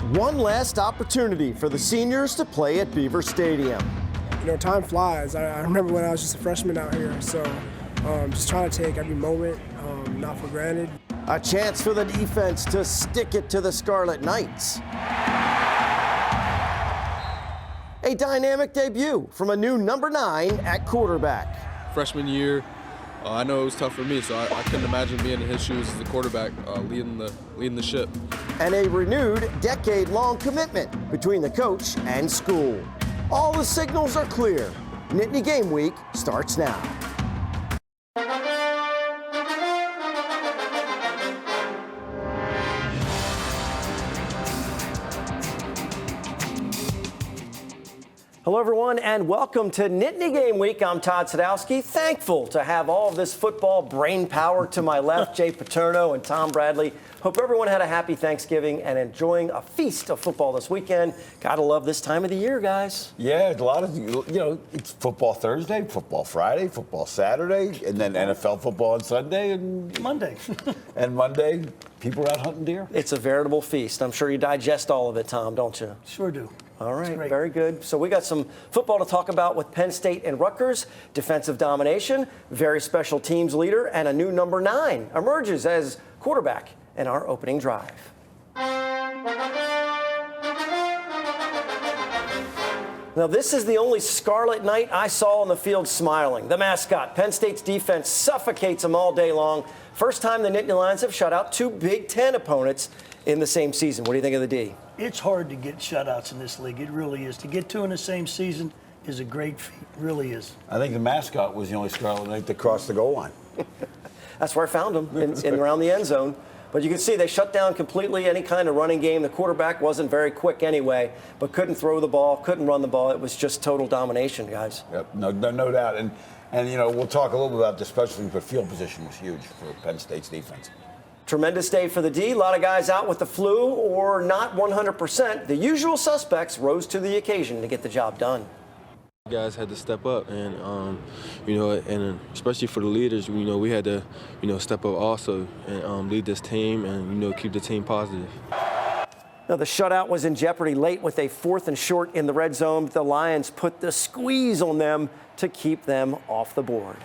One last opportunity for the seniors to play at Beaver Stadium. You know, time flies. I remember when I was just a freshman out here, so just trying to take every moment, not for granted. A chance for the defense to stick it to the Scarlet Knights. A dynamic debut from a new number 9 at quarterback. Freshman year, I know it was tough for me, so I couldn't imagine being in his shoes as a quarterback, leading the ship. And a renewed decade-long commitment between the coach and school. All the signals are clear. Nittany Game Week starts now. Hello, everyone, and welcome to Nittany Game Week. I'm Todd Sadowski. Thankful to have all of this football brain power to my left, Jay Paterno and Tom Bradley. Hope everyone had a happy Thanksgiving and enjoying a feast of football this weekend. Gotta love this time of the year, guys. Yeah, a lot of, it's football Thursday, football Friday, football Saturday, and then NFL football on Sunday and Monday. And Monday, people are out hunting deer. It's a veritable feast. I'm sure you digest all of it, Tom, don't you? Sure do. All right, very good. So we got some football to talk about with Penn State and Rutgers, defensive domination, very special teams leader, and a new number 9 emerges as quarterback in our opening drive. Now, this is the only Scarlet Knight I saw on the field smiling. The mascot, Penn State's defense suffocates them all day long. First time the Nittany Lions have shut out 2 Big Ten opponents in the same season. What do you think of the D? It's hard to get shutouts in this league. It really is. To get 2 in the same season is a great feat. It really is. I think the mascot was the only Scarlet Knight that crossed the goal line. That's where I found him, in around the end zone. But you can see they shut down completely any kind of running game. The quarterback wasn't very quick anyway, but couldn't throw the ball, couldn't run the ball. It was just total domination, guys. Yep, no doubt. And we'll talk a little bit about the special teams, but field position was huge for Penn State's defense. Tremendous day for the D. A lot of guys out with the flu or not 100%. The usual suspects rose to the occasion to get the job done. Guys had to step up, and and especially for the leaders, we had to, step up also and lead this team and keep the team positive. Now, the shutout was in jeopardy late with a 4th and short in the red zone. The Lions put the squeeze on them to keep them off the board.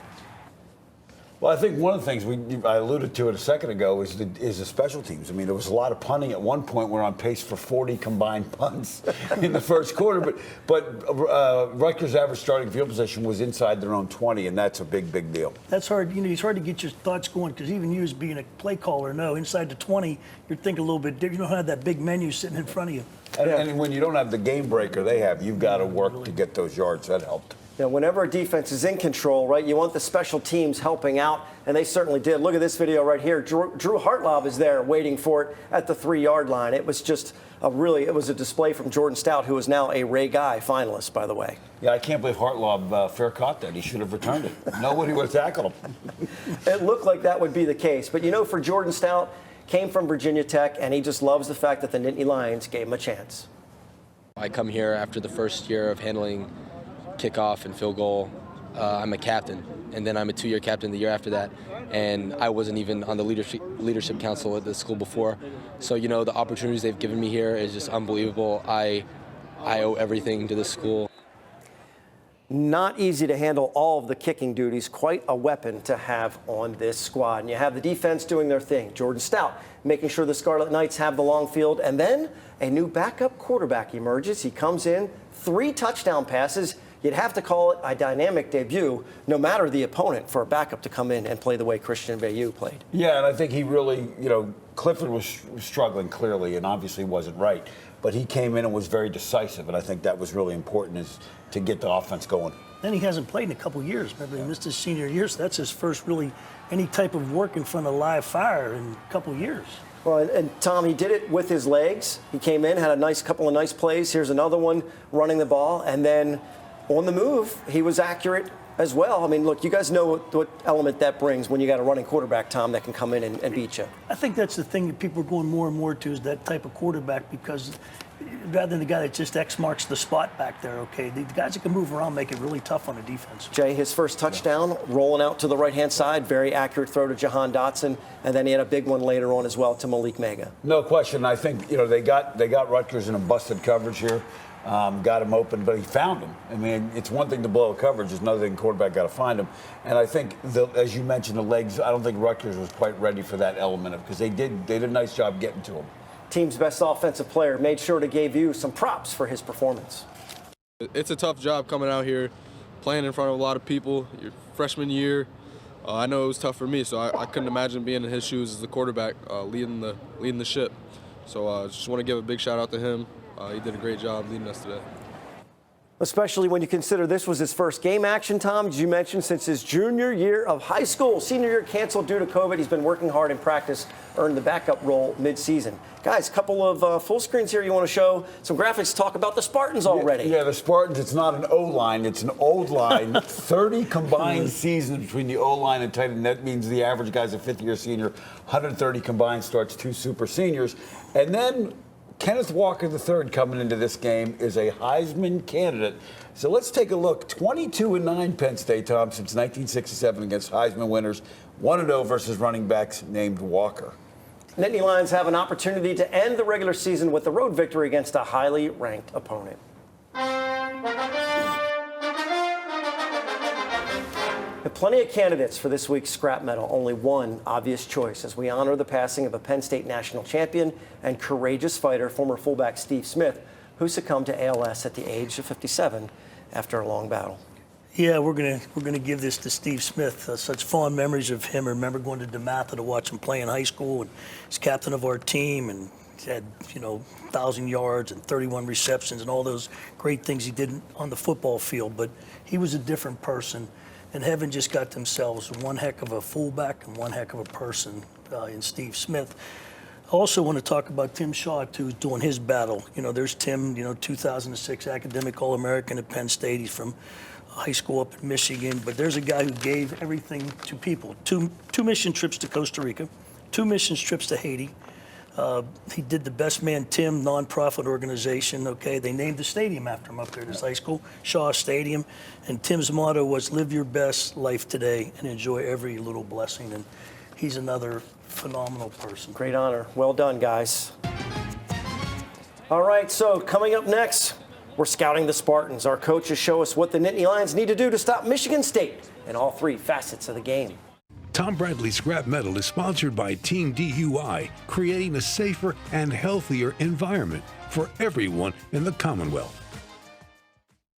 Well, I think one of the things I alluded to it a second ago is the special teams. I mean, there was a lot of punting at one point. We're on pace for 40 combined punts in the first quarter, but Rutgers' average starting field position was inside their own 20, and that's a big deal. That's hard. It's hard to get your thoughts going because even you as being a play caller know inside the 20, you're thinking a little bit different. You don't have that big menu sitting in front of you. And when you don't have the game breaker they have, you've got to work to get those yards. That helped. Now, whenever a defense is in control, right, you want the special teams helping out, and they certainly did. Look at this video right here. Drew Hartlob is there waiting for it at the 3-yard line. It was just it was a display from Jordan Stout, who is now a Ray Guy finalist, by the way. Yeah, I can't believe Hartlob fair caught that. He should have returned it. Nobody would have tackled him. It looked like that would be the case. But, for Jordan Stout, came from Virginia Tech, and he just loves the fact that the Nittany Lions gave him a chance. I come here after the first year of handling kickoff and field goal. I'm a captain, and then I'm a 2-year captain the year after that, and I wasn't even on the leadership council at the school before. So the opportunities they've given me here is just unbelievable. I owe everything to this school. Not easy to handle all of the kicking duties. Quite a weapon to have on this squad. And you have the defense doing their thing. Jordan Stout making sure the Scarlet Knights have the long field, and then a new backup quarterback emerges. He comes in, 3 touchdown passes. You'd have to call it a dynamic debut, no matter the opponent, for a backup to come in and play the way Christian VEILLEUX played. Yeah, and I think he really, Clifford was struggling clearly and obviously wasn't right. But he came in and was very decisive, and I think that was really important is to get the offense going. Then he hasn't played in a couple years. Remember, he missed his senior year, so that's his first really any type of work in front of live fire in a couple years. Well, and Tom, he did it with his legs. He came in, had a couple of nice plays. Here's another one, running the ball, and then on the move, he was accurate as well. I mean, look, you guys know what element that brings when you got a running quarterback, Tom, that can come in and beat you. I think that's the thing that people are going more and more to is that type of quarterback because rather than the guy that just X marks the spot back there, okay? The guys that can move around make it really tough on the defense. Jay, his first touchdown, rolling out to the right-hand side, very accurate throw to Jahan Dotson, and then he had a big one later on as well to Malik Mega. No question. I think, you know, they got Rutgers in a busted coverage here. Got him open, but he found him. I mean, it's one thing to blow a coverage, it's another thing quarterback got to find him. And I think, as you mentioned, the legs, I don't think Rutgers was quite ready for that element of, because they did a nice job getting to him. Team's best offensive player made sure to give you some props for his performance. It's a tough job coming out here, playing in front of a lot of people. Your freshman year, I know it was tough for me, so I couldn't imagine being in his shoes as the quarterback, leading the ship. So I just want to give a big shout out to him. He did a great job leading us today. Especially when you consider this was his first game action, Tom, as you mentioned, since his junior year of high school. Senior year canceled due to COVID. He's been working hard in practice, earned the backup role mid-season. Guys, a couple of full screens here you want to show. Some graphics to talk about the Spartans already. Yeah, the Spartans, it's not an O-line, it's an old line. 30 combined seasons between the O-line and tight end. That means the average guy's a fifth-year senior. 130 combined starts, 2 super seniors. And then Kenneth Walker III coming into this game is a Heisman candidate. So let's take a look. 22-9 Penn State, Tom, since 1967 against Heisman winners. 1-0 versus running backs named Walker. Nittany Lions have an opportunity to end the regular season with a road victory against a highly ranked opponent. Plenty of candidates for this week's scrap medal. Only one obvious choice as we honor the passing of a Penn State national champion and courageous fighter, former fullback Steve Smith, who succumbed to ALS at the age of 57 after a long battle. Yeah, we're gonna give this to Steve Smith. Such fond memories of him. I remember going to DeMatha to watch him play in high school, and he's captain of our team, and had 1,000 yards and 31 receptions and all those great things he did on the football field. But he was a different person. And heaven just got themselves one heck of a fullback and one heck of a person in Steve Smith. I also want to talk about Tim Shaw, too, doing his battle. There's Tim, 2006 academic All-American at Penn State. He's from high school up in Michigan. But there's a guy who gave everything to people. Two mission trips to Costa Rica, 2 mission trips to Haiti. He did the Best Man Tim nonprofit organization, okay? They named the stadium after him up there at his high school, Shaw Stadium. And Tim's motto was, live your best life today and enjoy every little blessing. And he's another phenomenal person. Great honor. Well done, guys. All right, so coming up next, we're scouting the Spartans. Our coaches show us what the Nittany Lions need to do to stop Michigan State in all 3 facets of the game. Tom Bradley's Scrap Medal is sponsored by Team DUI, creating a safer and healthier environment for everyone in the Commonwealth.